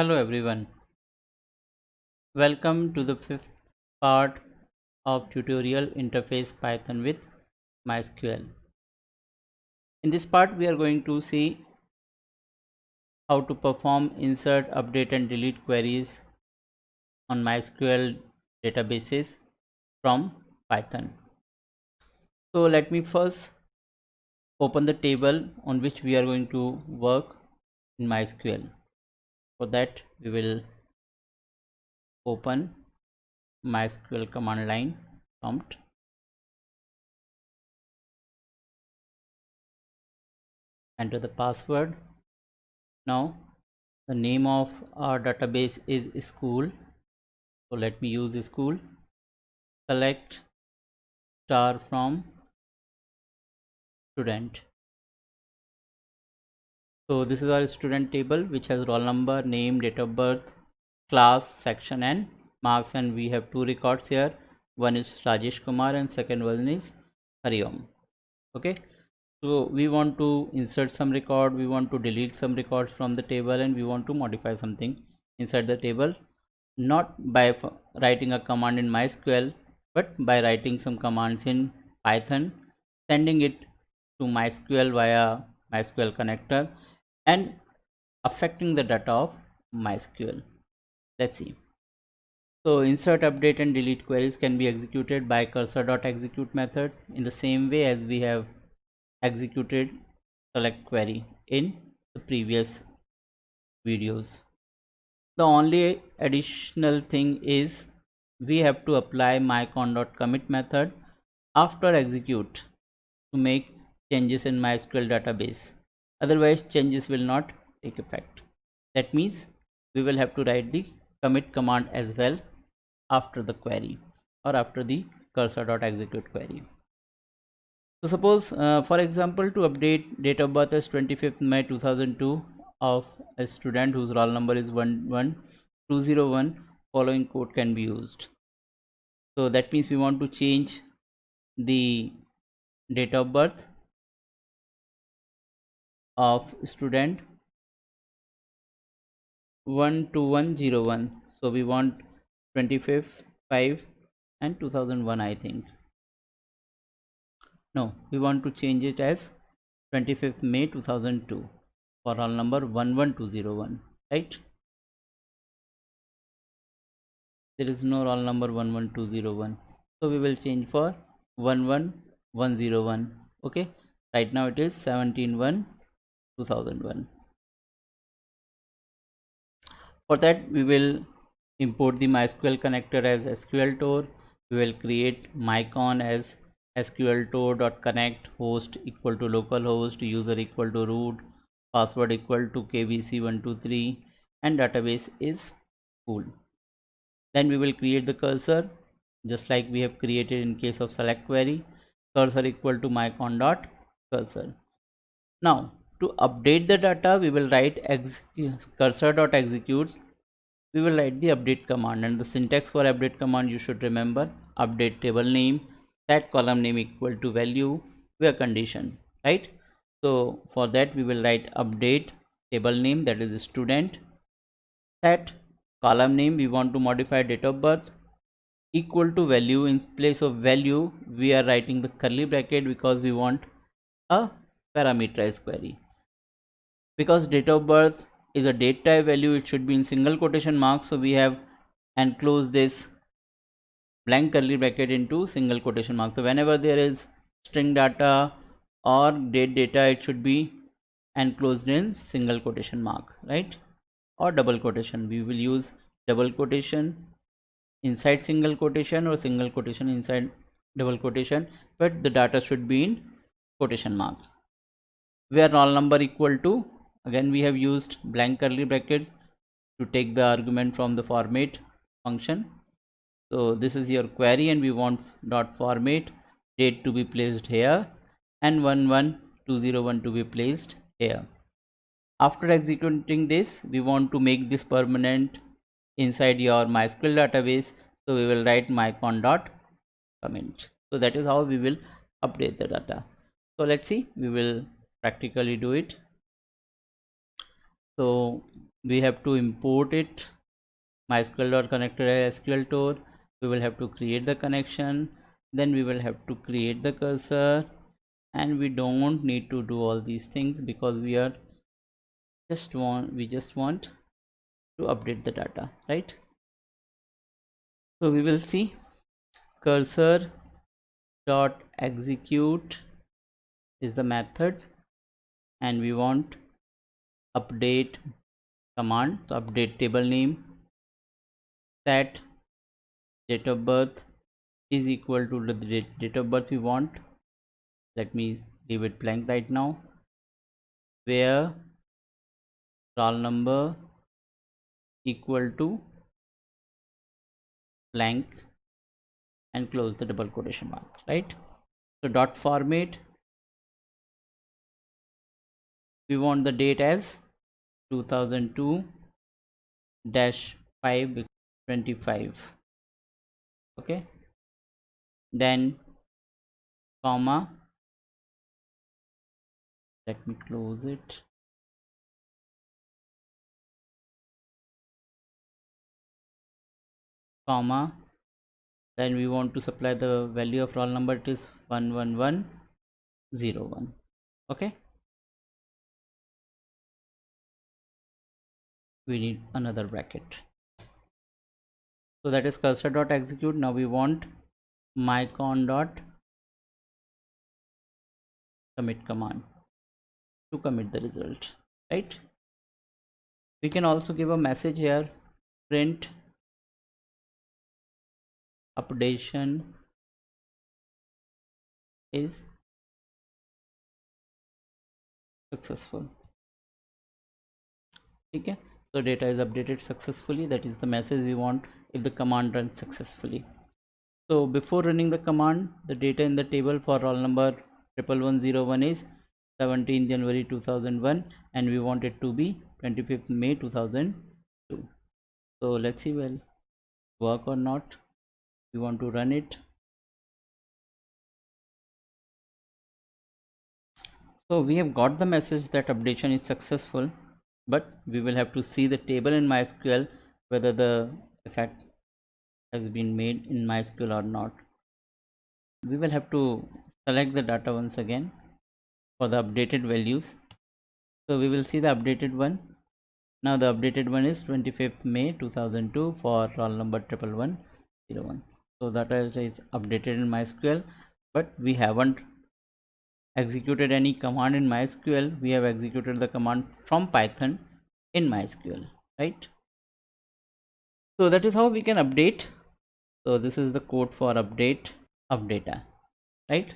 Hello everyone, welcome to the fifth part of tutorial interface Python with MySQL. In this part we are going to see how to perform insert, update and delete queries on MySQL databases from Python. So let me first open the table on which we are going to work in MySQL. For that we will open MySQL command line prompt. Enter the password. Now the name of our database is school, so let me use school. Select star from student. So this is our student table which has roll number, name, date of birth, class, section and marks, and we have two records here. One is Rajesh Kumar and second one is Hariom. Okay, so we want to insert some record, we want to delete some records from the table, and we want to modify something inside the table, not by writing a command in MySQL but by writing some commands in Python, sending it to MySQL via MySQL connector and affecting the data of MySQL. Let's see. So insert, update and delete queries can be executed by cursor.execute method in the same way as we have executed select query in the previous videos. The only additional thing is we have to apply mycon.commit method after execute to make changes in MySQL database. Otherwise changes will not take effect. That means we will have to write the commit command as well after the query or after the cursor.execute query. So suppose for example, to update date of birth as 25th May 2002 of a student whose roll number is 11201, following code can be used. So that means we want to change the date of birth of student 12101. So we want 25th 5 and 2001, I think. No, we want to change it as 25th May 2002 for roll number 11201, right? There is no roll number 11201, so we will change for 11101. Okay, right now it is 17/1/2001. For that we will import the MySQL connector as SQLTOR. We will create mycon as SQLTOR.connect, host equal to localhost, user equal to root, password equal to KBC123 and database is school. Then we will create the cursor just like we have created in case of select query, cursor equal to mycon.cursor. Now to update the data we will write cursor.execute. We will write the update command, and the syntax for update command you should remember: update table name, set column name equal to value where condition, right? So for that we will write update table name, that is student, set column name, we want to modify date of birth, equal to value. In place of value we are writing the curly bracket because we want a parameterized query. Because date of birth is a date type value, it should be in single quotation marks, so we have enclosed this blank curly bracket into single quotation marks. So whenever there is string data or date data, it should be enclosed in single quotation mark, right? Or double quotation. We will use double quotation inside single quotation or single quotation inside double quotation, but the data should be in quotation mark. Where roll number equal to, again we have used blank curly bracket to take the argument from the format function. So this is your query and we want dot format date to be placed here and 11201 to be placed here. After executing this we want to make this permanent inside your MySQL database, so we will write mycon.commit. So that is how we will update the data. So let's see, we will practically do it. So we have to import it. MySQL.connector as SQL Tor. We will have to create the connection, then we will have to create the cursor, and we don't need to do all these things because we just want to update the data, right? So we will see cursor dot execute is the method, and we want update command. So update table name, set date of birth is equal to the date of birth we want. Let me leave it blank right now. Where roll number equal to blank and close the double quotation mark, right? So dot format, we want the date as 2002-525. Okay, then comma, let me close it, comma, then we want to supply the value of roll number, it is 11101. Okay, we need another bracket. So that is cursor dot execute. Now we want mycon dot commit command to commit the result, right? We can also give a message here, print updation is successful. Okay, so data is updated successfully. That is the message we want if the command runs successfully. So before running the command, the data in the table for roll number 11101 is 17 January 2001, and we want it to be 25th May 2002. So let's see will work or not. We want to run it. So we have got the message that updation is successful, but we will have to see the table in MySQL whether the effect has been made in MySQL or not. We will have to select the data once again for the updated values. So we will see the updated one. Now the updated one is 25th May 2002 for roll number 11101. So that is updated in MySQL, but we haven't executed any command in MySQL. We have executed the command from Python in MySQL, right? So that is how we can update. So this is the code for update of data, right?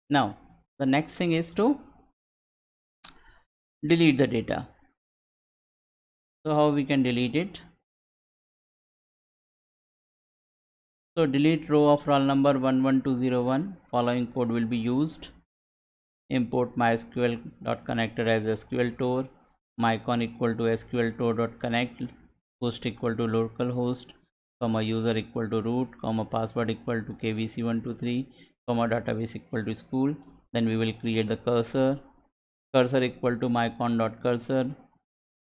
Now the next thing is to delete the data. So how we can delete it? So delete row of roll number 11201. Following code will be used. Import mysql.connector as SQL Tor, mycon equal to SQL Tor.connect, host equal to localhost, comma user equal to root, comma password equal to kvc123, comma database equal to school. Then we will create the cursor equal to mycon.cursor,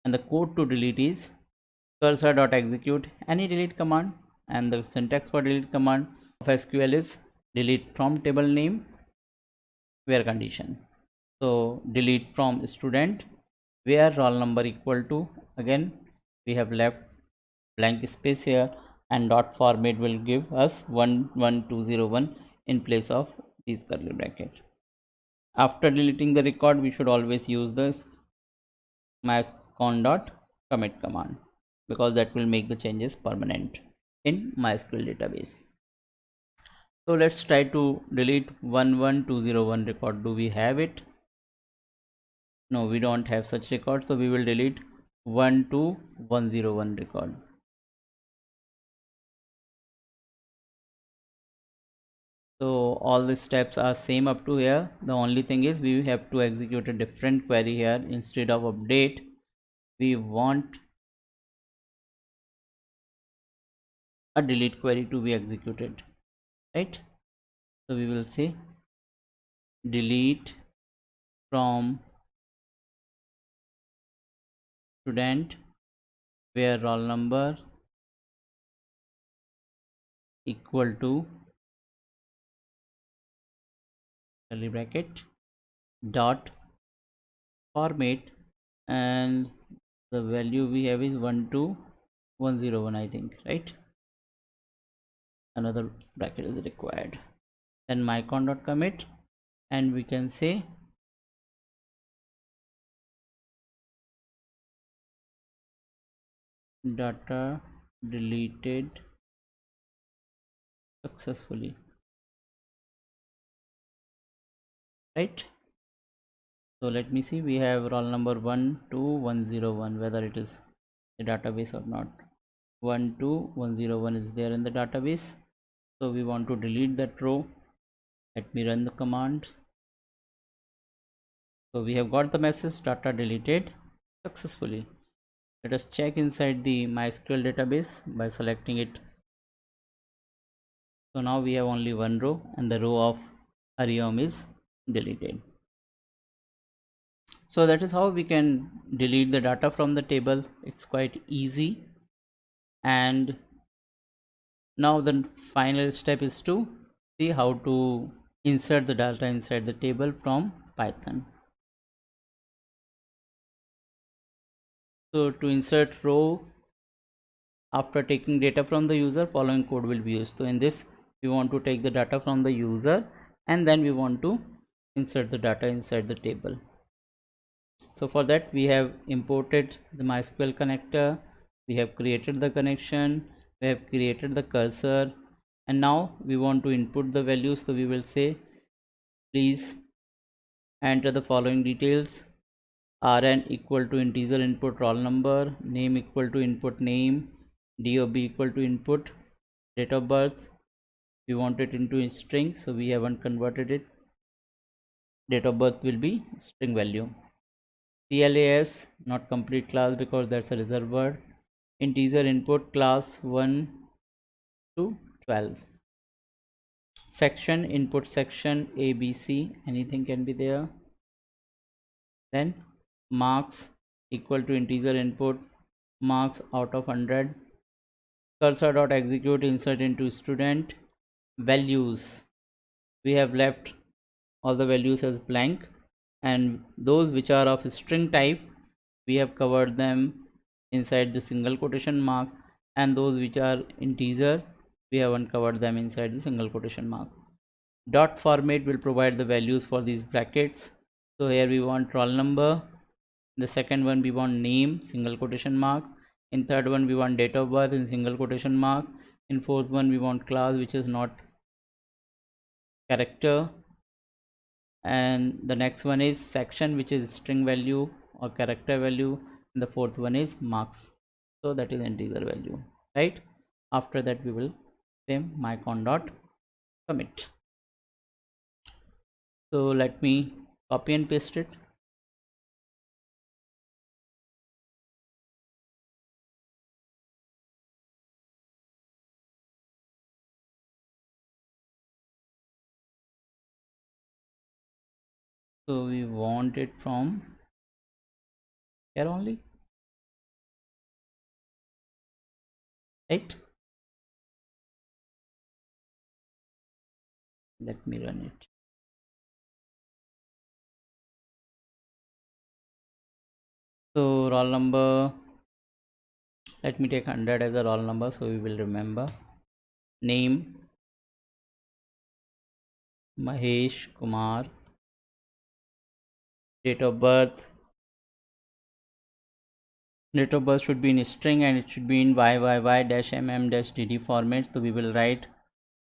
and the code to delete is cursor.execute any delete command, and the syntax for delete command of SQL is delete from table name where condition. So delete from student where roll number equal to, again we have left blank space here, and dot format will give us 11201 in place of these curly bracket. After deleting the record, we should always use this myscon dot commit command because that will make the changes permanent in MySQL database. So let's try to delete 11201 record. Do we have it? No, we don't have such record, so we will delete 12101 record. So all the steps are same up to here. The only thing is we have to execute a different query here. Instead of update, we want a delete query to be executed, right? So we will say delete from student where roll number equal to curly bracket dot format, and the value we have is 12101, I think, right? Another bracket is required. Then mycon.commit, and we can say data deleted successfully, right? So let me see, we have roll number 12101, whether it is the database or not. 12101 is there in the database, so we want to delete that row. Let me run the commands. So we have got the message data deleted successfully. Let us check inside the MySQL database by selecting it. So now we have only one row, and the row of Hariom is deleted. So that is how we can delete the data from the table. It's quite easy. And now the final step is to see how to insert the data inside the table from Python. So to insert row after taking data from the user, following code will be used. So in this, we want to take the data from the user, and then we want to insert the data inside the table. So for that, we have imported the MySQL connector, we have created the connection, we have created the cursor, and now we want to input the values. So we will say, please enter the following details: rn equal to integer input roll number, name equal to input name, dob equal to input date of birth. We want it into a string, so we haven't converted it. Date of birth will be string value. CLAS, not complete class because that's a reserved word. Integer input class 1 to 12. Section input section ABC, anything can be there. Then marks equal to integer input marks out of 100. Cursor dot execute insert into student. Values, we have left all the values as blank, and those which are of string type, we have covered them inside the single quotation mark, and those which are integer, we haven't covered them inside the single quotation mark. Dot format will provide the values for these brackets. So here we want roll number, the second one we want name single quotation mark, in third one we want date of birth in single quotation mark, in fourth one we want class which is not character, and the next one is section which is string value or character value, and the fourth one is marks, so that is integer value, right? After that we will say mycon.commit. So let me copy and paste it. So we want it from here only, right? Let me run it. So roll number, let me take 100 as a roll number so we will remember. Name Mahesh Kumar. Date of birth, date of birth should be in string and it should be in YYY-MM-DD format, so we will write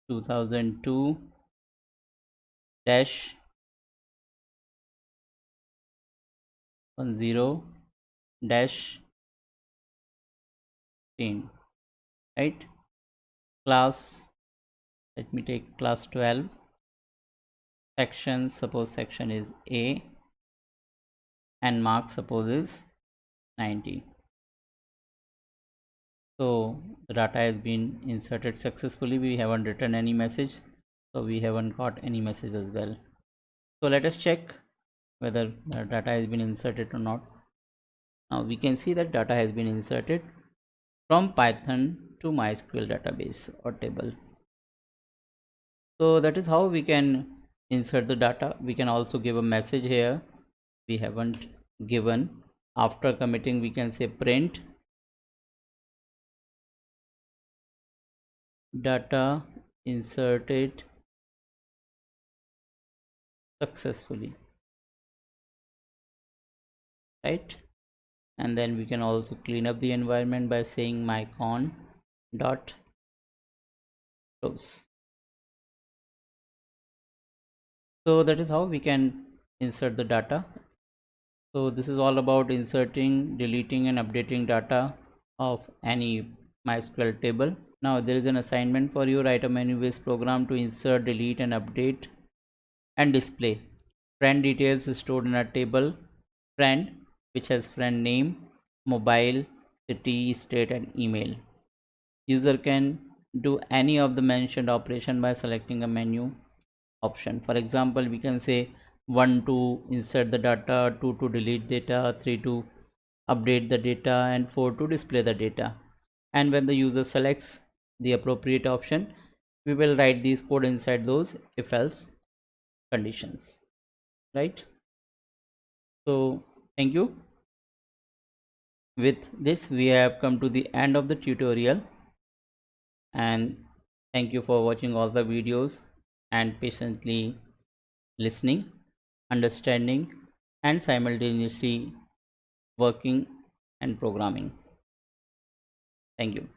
2002 dash 10 dash 10, right? Class, let me take class 12. Section, suppose section is A, and mark suppose is 90. So the data has been inserted successfully. We haven't written any message, so we haven't got any message as well. So let us check whether the data has been inserted or not. Now we can see that data has been inserted. from Python to MySQL database or table. So that is how we can insert the data. We can also give a message here we haven't given. After committing, we can say print data inserted successfully, right? And then we can also clean up the environment by saying mycon dot close. So that is how we can insert the data. So this is all about inserting, deleting and updating data of any MySQL table. Now there is an assignment for you. Write a menu-based program to insert, delete and update and display friend details stored in a table. Friend, which has friend name, mobile, city, state and email. User can do any of the mentioned operation by selecting a menu option. For example, we can say 1 to insert the data, 2 to delete data, 3 to update the data and 4 to display the data. And when the user selects the appropriate option, we will write these code inside those if else conditions, right? So thank you. With this we have come to the end of the tutorial, and thank you for watching all the videos and patiently listening, understanding and simultaneously working and programming. Thank you.